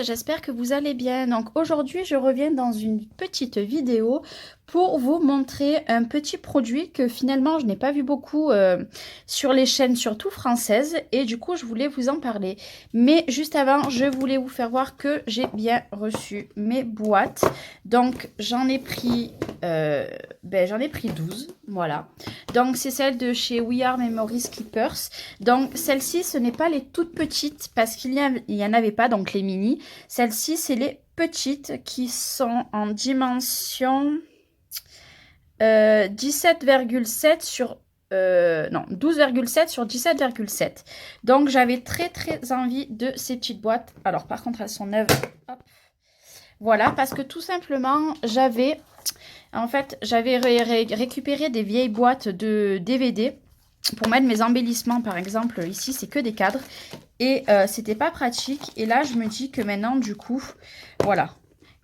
j'espère que vous allez bien. Donc aujourd'hui, je reviens dans une petite vidéo pour vous montrer un petit produit que finalement je n'ai pas vu beaucoup sur les chaînes, surtout françaises, et du coup je voulais vous en parler. Mais juste avant, je voulais vous faire voir que j'ai bien reçu mes boîtes. Donc j'en ai pris 12, voilà. Donc c'est celle de chez We Are Memories Keepers. Donc celle-ci, ce n'est pas les toutes petites parce qu'il y en avait pas, donc les mini. Celle-ci, c'est les petites qui sont en dimension 17,7 sur... non, 12,7 sur 17,7. Donc j'avais très envie de ces petites boîtes. Alors par contre, elles sont neuves. Hop. Voilà, parce que tout simplement, j'avais récupéré des vieilles boîtes de DVD pour mettre mes embellissements. Par exemple, ici, c'est que des cadres. Et c'était pas pratique. Et là, je me dis que maintenant, du coup, voilà.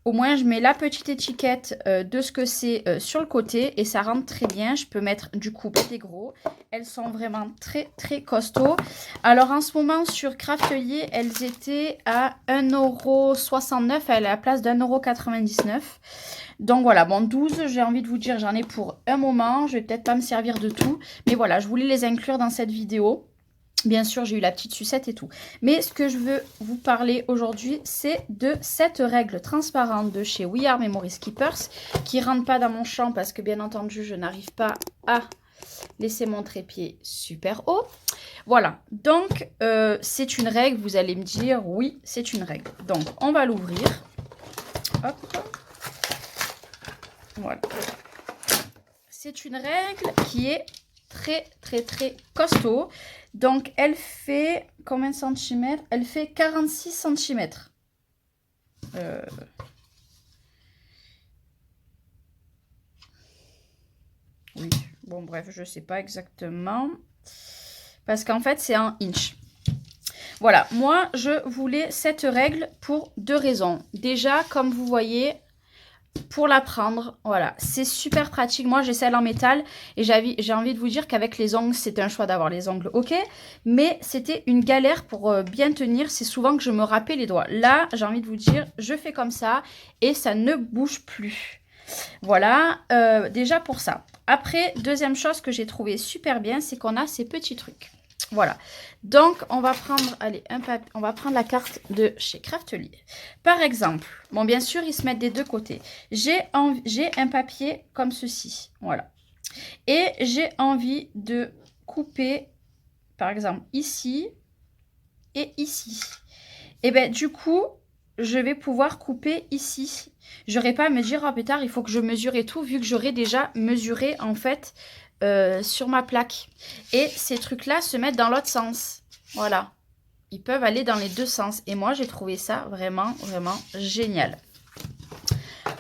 Au moins, je mets la petite étiquette de ce que c'est sur le côté et ça rentre très bien. Je peux mettre du coup des gros. Elles sont vraiment très costauds. Alors, en ce moment, sur Craftelier, elles étaient à 1,69 € à la place d'1,99 €. Donc voilà, bon, 12, j'ai envie de vous dire, j'en ai pour un moment. Je vais peut-être pas me servir de tout. Mais voilà, je voulais les inclure dans cette vidéo. Bien sûr, j'ai eu la petite sucette et tout. Mais ce que je veux vous parler aujourd'hui, c'est de cette règle transparente de chez We Are Memories Keepers qui ne rentre pas dans mon champ parce que bien entendu, je n'arrive pas à laisser mon trépied super haut. Voilà, donc c'est une règle, vous allez me dire, oui, c'est une règle. Donc, on va l'ouvrir. Hop. Voilà. C'est une règle qui est très costaud. Donc, elle fait combien de centimètres? Elle fait 46 centimètres. Oui, bon, bref, je sais pas exactement. Parce qu'en fait, c'est un inch. Voilà, moi, je voulais cette règle pour deux raisons. Déjà, comme vous voyez, pour la prendre, voilà, c'est super pratique. Moi, j'ai celle en métal et j'ai envie de vous dire qu'avec les ongles, c'était un choix d'avoir les ongles, ok. Mais c'était une galère pour bien tenir. C'est souvent que je me râpais les doigts. Là, j'ai envie de vous dire, je fais comme ça et ça ne bouge plus. Voilà, déjà pour ça. Après, deuxième chose que j'ai trouvé super bien, c'est qu'on a ces petits trucs. Voilà, donc on va prendre, allez, on va prendre la carte de chez Craftelier. Par exemple, bon, bien sûr, ils se mettent des deux côtés. J'ai un papier comme ceci, voilà. Et j'ai envie de couper, par exemple, ici et ici. Et bien, du coup, je vais pouvoir couper ici. J'aurais pas à me dire, oh, plus tard, il faut que je mesure et tout, vu que j'aurais déjà mesuré, en fait, sur ma plaque. Et ces trucs-là se mettent dans l'autre sens. Voilà. Ils peuvent aller dans les deux sens. Et moi, j'ai trouvé ça vraiment génial.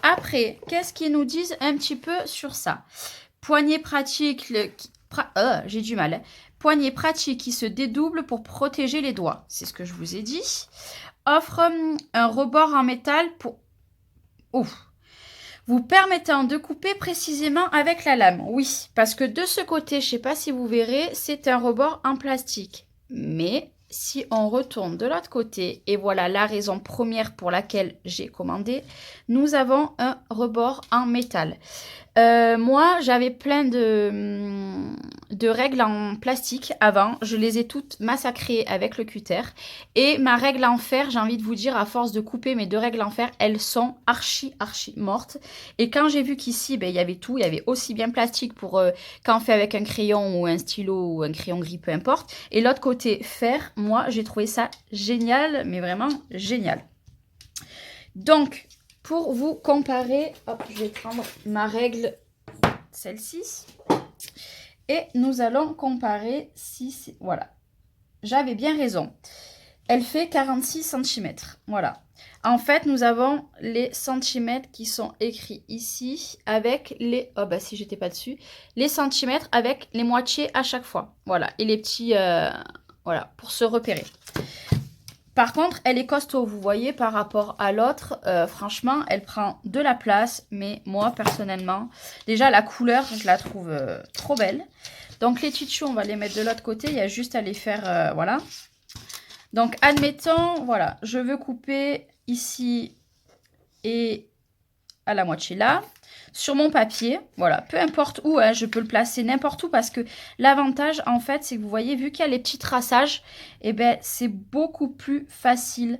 Après, qu'est-ce qu'ils nous disent un petit peu sur ça? Poignée pratique, j'ai du mal. Poignée pratique qui se dédouble pour protéger les doigts. C'est ce que je vous ai dit. Offre un rebord en métal pour... Ouf. Vous permettant de couper précisément avec la lame. Oui, parce que de ce côté, je ne sais pas si vous verrez, c'est un rebord en plastique. Mais si on retourne de l'autre côté, et voilà la raison première pour laquelle j'ai commandé, nous avons un rebord en métal. Moi, j'avais plein de règles en plastique avant. Je les ai toutes massacrées avec le cutter. Et ma règle en fer, j'ai envie de vous dire, à force de couper mes deux règles en fer, elles sont archi mortes. Et quand j'ai vu qu'ici, ben, il y avait tout. Il y avait aussi bien plastique pour quand on fait avec un crayon ou un stylo ou un crayon gris, peu importe. Et l'autre côté, fer, moi, j'ai trouvé ça génial, mais vraiment génial. Donc, pour vous comparer, hop, je vais prendre ma règle, celle-ci. Et nous allons comparer si... Voilà. J'avais bien raison. Elle fait 46 cm. Voilà. En fait, nous avons les centimètres qui sont écrits ici avec les... Oh, bah si j'étais pas dessus. Les centimètres avec les moitiés à chaque fois. Voilà. Et les petits... voilà, pour se repérer. Par contre, elle est costaud, vous voyez, par rapport à l'autre. Franchement, elle prend de la place. Mais moi, personnellement, déjà, la couleur, je la trouve trop belle. Donc, les petites choux, on va les mettre de l'autre côté. Il y a juste à les faire, voilà. Donc, admettons, voilà, je veux couper ici et à la moitié là. Sur mon papier, voilà, peu importe où, hein, je peux le placer n'importe où parce que l'avantage, en fait, c'est que vous voyez, vu qu'il y a les petits traçages, et ben, c'est beaucoup plus facile.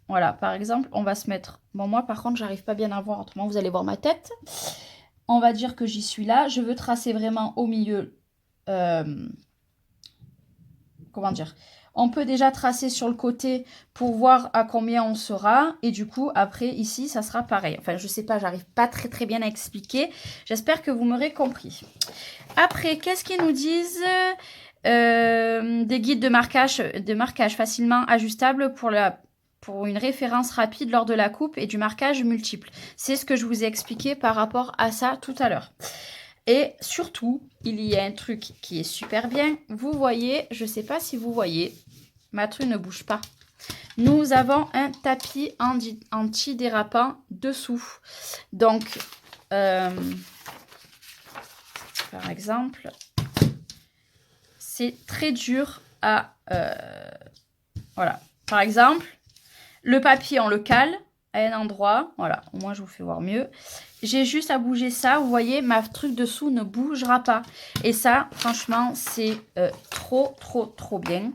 Voilà, par exemple, on va se mettre... Bon, moi, par contre, j'arrive pas bien à voir, autrement, vous allez voir ma tête. On va dire que j'y suis là. Je veux tracer vraiment au milieu... comment dire? On peut déjà tracer sur le côté pour voir à combien on sera. Et du coup, après, ici, ça sera pareil. Enfin, je sais pas, j'arrive pas très bien à expliquer. J'espère que vous m'aurez compris. Après, qu'est-ce qu'ils nous disent? Des guides de marquage facilement ajustables pour une référence rapide lors de la coupe et du marquage multiple. C'est ce que je vous ai expliqué par rapport à ça tout à l'heure. Et surtout, il y a un truc qui est super bien. Vous voyez, je ne sais pas si vous voyez, ma truc ne bouge pas. Nous avons un tapis anti-dérapant dessous. Donc, par exemple, c'est très dur à... voilà. Par exemple, le papier, on le cale à un endroit. Voilà, au moins je vous fais voir mieux. J'ai juste à bouger ça. Vous voyez, ma truc dessous ne bougera pas. Et ça, franchement, c'est trop bien.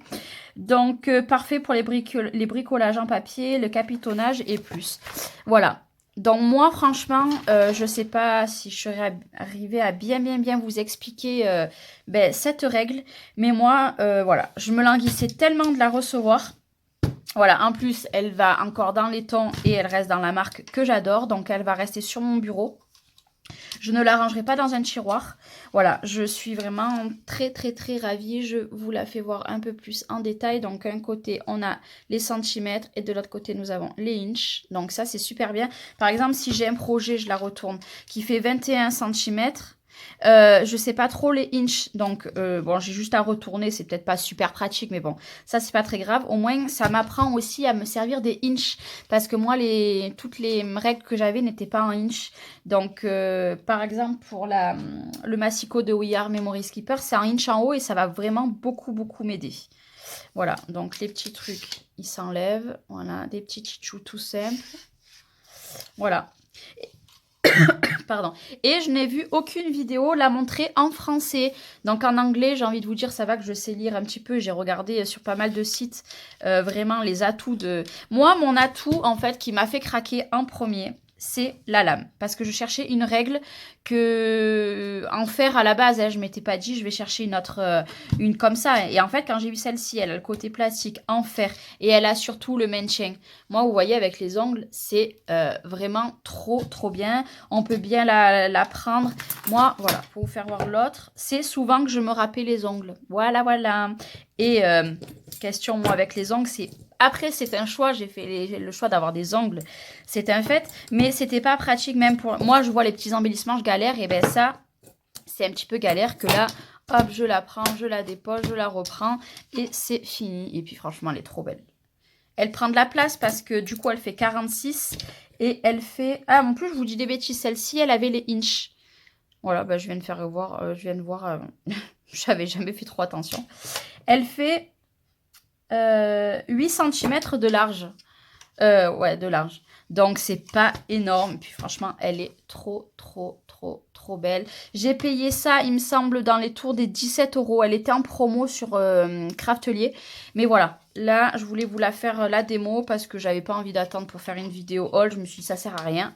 Donc, parfait pour les bricolages en papier, le capitonnage et plus. Voilà. Donc, moi, franchement, je ne sais pas si je serais arrivée à bien vous expliquer cette règle. Mais moi, voilà, je me languissais tellement de la recevoir. Voilà, en plus, elle va encore dans les tons et elle reste dans la marque que j'adore. Donc, elle va rester sur mon bureau. Je ne la rangerai pas dans un tiroir. Voilà, je suis vraiment très ravie. Je vous la fais voir un peu plus en détail. Donc, d'un côté, on a les centimètres et de l'autre côté, nous avons les inches. Donc, ça, c'est super bien. Par exemple, si j'ai un projet, je la retourne, qui fait 21 centimètres. Je sais pas trop les inches, donc bon, j'ai juste à retourner, c'est peut-être pas super pratique, mais bon, ça c'est pas très grave. Au moins, ça m'apprend aussi à me servir des inches, parce que moi, toutes les règles que j'avais n'étaient pas en inches. Donc, par exemple, pour le massicot de We Are Memory Skipper, c'est un inch en haut et ça va vraiment beaucoup m'aider. Voilà, donc les petits trucs, ils s'enlèvent. Voilà, des petits tchitchous tout simples. Voilà. Pardon. Et je n'ai vu aucune vidéo la montrer en français. Donc en anglais, j'ai envie de vous dire, ça va que je sais lire un petit peu. J'ai regardé sur pas mal de sites vraiment les atouts de... Moi, mon atout, en fait, qui m'a fait craquer en premier, c'est la lame. Parce que je cherchais une règle que en fer à la base, hein, je ne m'étais pas dit je vais chercher une autre, une comme ça. Et en fait, quand j'ai vu celle-ci, elle a le côté plastique en fer et elle a surtout le maintien. Moi, vous voyez, avec les ongles, c'est vraiment trop bien. On peut bien la prendre. Moi, voilà, pour vous faire voir l'autre, c'est souvent que je me râpais les ongles. Voilà. Et question, moi, avec les ongles, c'est... Après, c'est un choix. J'ai fait le choix d'avoir des ongles. C'est un fait. Mais c'était pas pratique même pour... Moi, je vois les petits embellissements, je galère. Et ben ça, c'est un petit peu galère que là, hop, je la prends, je la dépose, je la reprends. Et c'est fini. Et puis, franchement, elle est trop belle. Elle prend de la place parce que du coup, elle fait 46. Et elle fait... Ah, en plus, je vous dis des bêtises. Celle-ci, elle avait les inches. Voilà, bah, je viens de faire voir. Je viens de voir... J'avais jamais fait trop attention. Elle fait... 8 cm de large. Ouais, de large. Donc, c'est pas énorme. Puis, franchement, elle est trop belle. J'ai payé ça, il me semble, dans les tours des 17 €. Elle était en promo sur Craftelier. Mais voilà, là, je voulais vous la faire la démo parce que j'avais pas envie d'attendre pour faire une vidéo haul. Je me suis dit, ça sert à rien.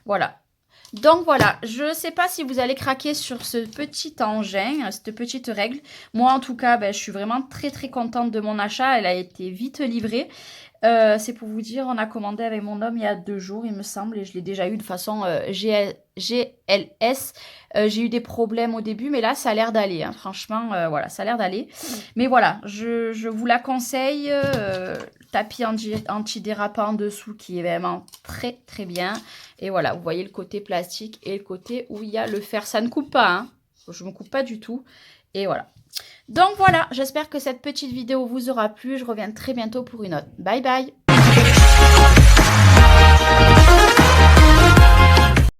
Voilà. Donc voilà, je ne sais pas si vous allez craquer sur ce petit engin, cette petite règle. Moi en tout cas, ben, je suis vraiment très contente de mon achat. Elle a été vite livrée. C'est pour vous dire, on a commandé avec mon homme il y a 2 jours, il me semble, et je l'ai déjà eu de façon GLS. J'ai eu des problèmes au début, mais là, ça a l'air d'aller. Hein. Franchement, voilà, ça a l'air d'aller. Mais voilà, je vous la conseille. Tapis anti-dérapant en dessous qui est vraiment très bien. Et voilà, vous voyez le côté plastique et le côté où il y a le fer. Ça ne coupe pas, hein. Je ne me coupe pas du tout. Et voilà. Donc voilà, j'espère que cette petite vidéo vous aura plu. Je reviens très bientôt pour une autre. Bye bye!